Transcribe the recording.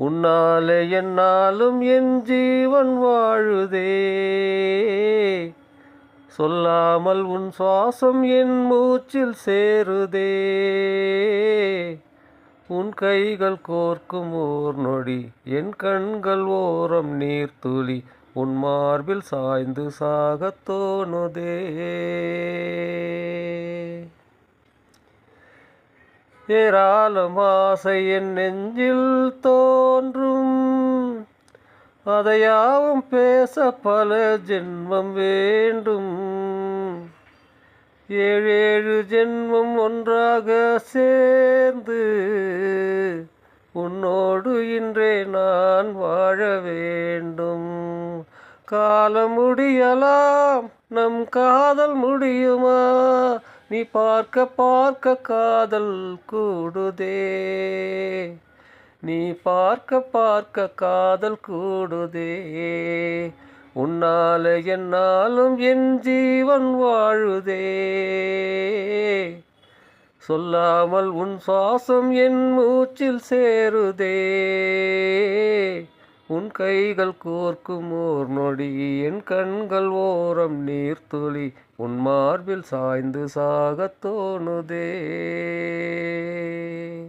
உன்னாலே என்னாலும் என் ஜீவன் வாழுதே. சொல்லாமல் உன் சுவாசம் என் மூச்சில் சேருதே. உன் கைகள் கோர்க்கும் ஓர் நொடி என் கண்கள் ஓரம் நீர்த்துளி உன் மார்பில் சாய்ந்து சாகத் தோணுதே. ஏராளம் ஆசை என் நெஞ்சில் தோன்றும். அதையாவும் பேச பல ஜென்மம் வேண்டும். 7 ஜென்மம் ஒன்றாக சேர்ந்து உன்னோடு இன்றே நான் வாழ வேண்டும். காலம் முடியலாம், நம் காதல் முடியுமா? நீ பார்க்க பார்க்க காதல் கூடுதே. நீ பார்க்க பார்க்க காதல் கூடுதே. உன்னால என்னாலும் என் ஜீவன் வாழுதே. சொல்லாமல் உன் சுவாசம் என் மூச்சில் சேருதே. உன் கைகள் கோர்க்கும் ஓர் நொடி என் கண்கள் ஓரம் நீர்த்துளி உன் மார்பில் சாய்ந்து சாகத் தோணுதே.